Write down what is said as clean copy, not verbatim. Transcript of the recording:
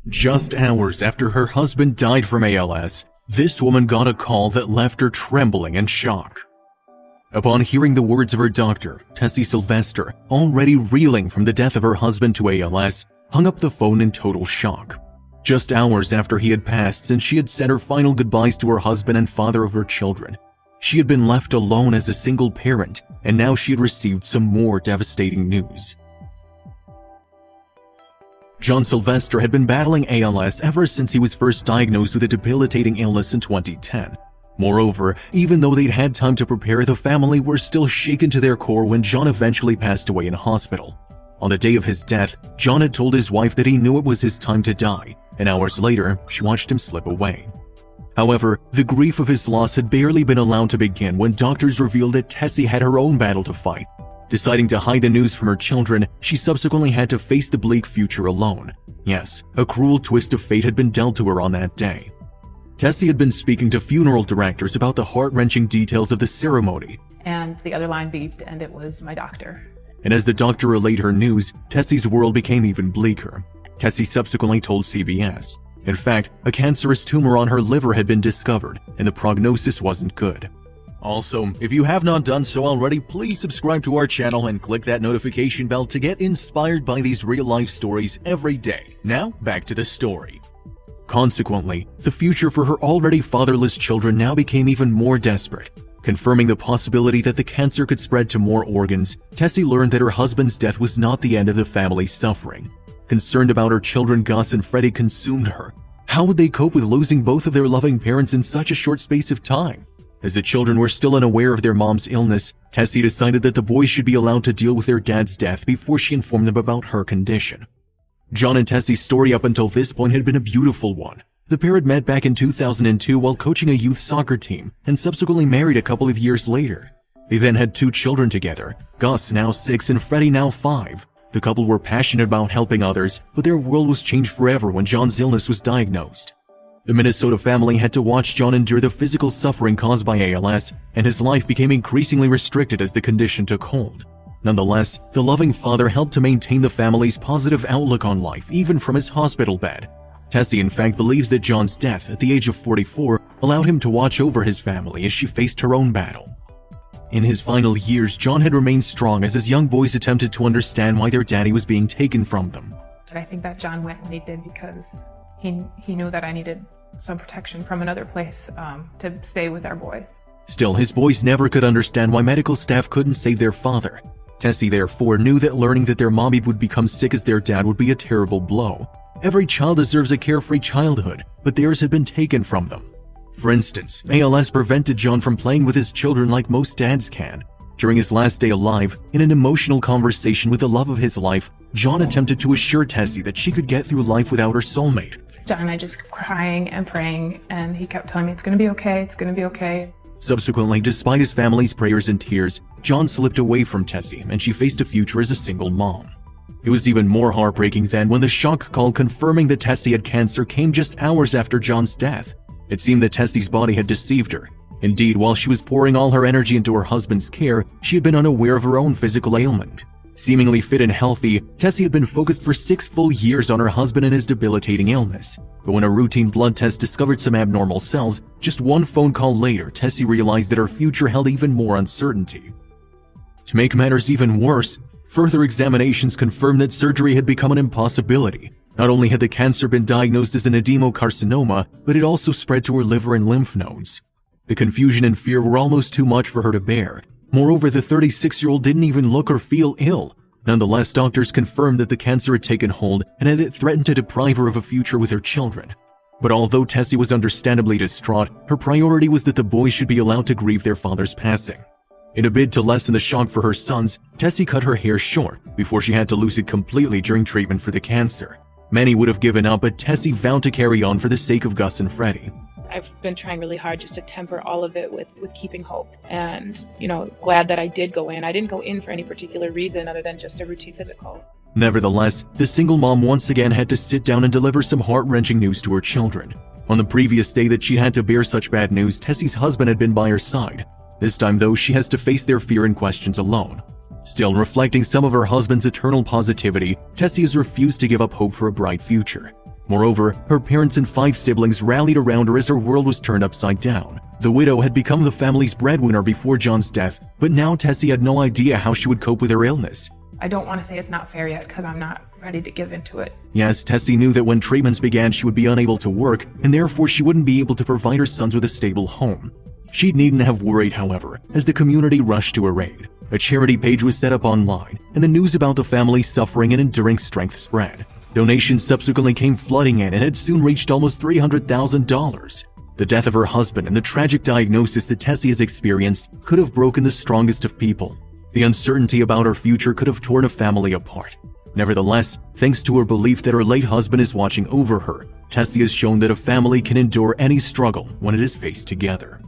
Just hours after her husband died from ALS, this woman got a call that left her trembling in shock. Upon hearing the words of her doctor, Tessie Sylvester, already reeling from the death of her husband to ALS, hung up the phone in total shock. Just hours after he had passed, since she had said her final goodbyes to her husband and father of her children, she had been left alone as a single parent, and now she had received some more devastating news. John Sylvester had been battling ALS ever since he was first diagnosed with a debilitating illness in 2010. Moreover, even though they'd had time to prepare, the family were still shaken to their core when John eventually passed away in hospital. On the day of his death, John had told his wife that he knew it was his time to die, and hours later, she watched him slip away. However, the grief of his loss had barely been allowed to begin when doctors revealed that Tessie had her own battle to fight. Deciding to hide the news from her children, she subsequently had to face the bleak future alone. Yes, a cruel twist of fate had been dealt to her on that day. Tessie had been speaking to funeral directors about the heart-wrenching details of the ceremony. And the other line beeped, and it was my doctor. And as the doctor relayed her news, Tessie's world became even bleaker. Tessie subsequently told CBS. In fact, a cancerous tumor on her liver had been discovered, and the prognosis wasn't good. Also, if you have not done so already, please subscribe to our channel and click that notification bell to get inspired by these real-life stories every day. Now, back to the story. Consequently, the future for her already fatherless children now became even more desperate. Confirming the possibility that the cancer could spread to more organs, Tessie learned that her husband's death was not the end of the family's suffering. Concerned about her children, Gus and Freddie consumed her. How would they cope with losing both of their loving parents in such a short space of time? As the children were still unaware of their mom's illness, Tessie decided that the boys should be allowed to deal with their dad's death before she informed them about her condition. John and Tessie's story up until this point had been a beautiful one. The pair had met back in 2002 while coaching a youth soccer team and subsequently married a couple of years later. They then had 2 children together, Gus now 6 and Freddie now 5. The couple were passionate about helping others, but their world was changed forever when John's illness was diagnosed. The Minnesota family had to watch John endure the physical suffering caused by ALS, and his life became increasingly restricted as the condition took hold. Nonetheless, the loving father helped to maintain the family's positive outlook on life, even from his hospital bed. Tessie, in fact, believes that John's death at the age of 44 allowed him to watch over his family as she faced her own battle. In his final years, John had remained strong as his young boys attempted to understand why their daddy was being taken from them. But I think that John went and he did because he knew that I needed some protection from another place to stay with our boys. Still, his boys never could understand why medical staff couldn't save their father. Tessie therefore knew that learning that their mommy would become sick as their dad would be a terrible blow. Every child deserves a carefree childhood, but theirs had been taken from them. For instance, ALS prevented John from playing with his children like most dads can. During his last day alive, in an emotional conversation with the love of his life, John attempted to assure Tessie that she could get through life without her soulmate. John and I just crying and praying, and he kept telling me, it's going to be okay, it's going to be okay. Subsequently, despite his family's prayers and tears, John slipped away from Tessie and she faced a future as a single mom. It was even more heartbreaking then when the shock call confirming that Tessie had cancer came just hours after John's death. It seemed that Tessie's body had deceived her. Indeed, while she was pouring all her energy into her husband's care, she had been unaware of her own physical ailment. Seemingly fit and healthy, Tessie had been focused for 6 full years on her husband and his debilitating illness. But when a routine blood test discovered some abnormal cells, just one phone call later, Tessie realized that her future held even more uncertainty. To make matters even worse, further examinations confirmed that surgery had become an impossibility. Not only had the cancer been diagnosed as an adenocarcinoma, but it also spread to her liver and lymph nodes. The confusion and fear were almost too much for her to bear. Moreover, the 36-year-old didn't even look or feel ill. Nonetheless, doctors confirmed that the cancer had taken hold and that it threatened to deprive her of a future with her children. But although Tessie was understandably distraught, her priority was that the boys should be allowed to grieve their father's passing. In a bid to lessen the shock for her sons, Tessie cut her hair short before she had to lose it completely during treatment for the cancer. Many would have given up, but Tessie vowed to carry on for the sake of Gus and Freddie. I've been trying really hard just to temper all of it with keeping hope, and, glad that I did go in. I didn't go in for any particular reason other than just a routine physical. Nevertheless, the single mom once again had to sit down and deliver some heart-wrenching news to her children. On the previous day that she had to bear such bad news, Tessie's husband had been by her side. This time, though, she has to face their fear and questions alone. Still, reflecting some of her husband's eternal positivity, Tessie has refused to give up hope for a bright future. Moreover, her parents and 5 siblings rallied around her as her world was turned upside down. The widow had become the family's breadwinner before John's death, but now Tessie had no idea how she would cope with her illness. I don't want to say it's not fair yet because I'm not ready to give into it. Yes, Tessie knew that when treatments began she would be unable to work, and therefore she wouldn't be able to provide her sons with a stable home. She needn't have worried, however, as the community rushed to her aid. A charity page was set up online, and the news about the family's suffering and enduring strength spread. Donations subsequently came flooding in and had soon reached almost $300,000. The death of her husband and the tragic diagnosis that Tessie has experienced could have broken the strongest of people. The uncertainty about her future could have torn a family apart. Nevertheless, thanks to her belief that her late husband is watching over her, Tessie has shown that a family can endure any struggle when it is faced together.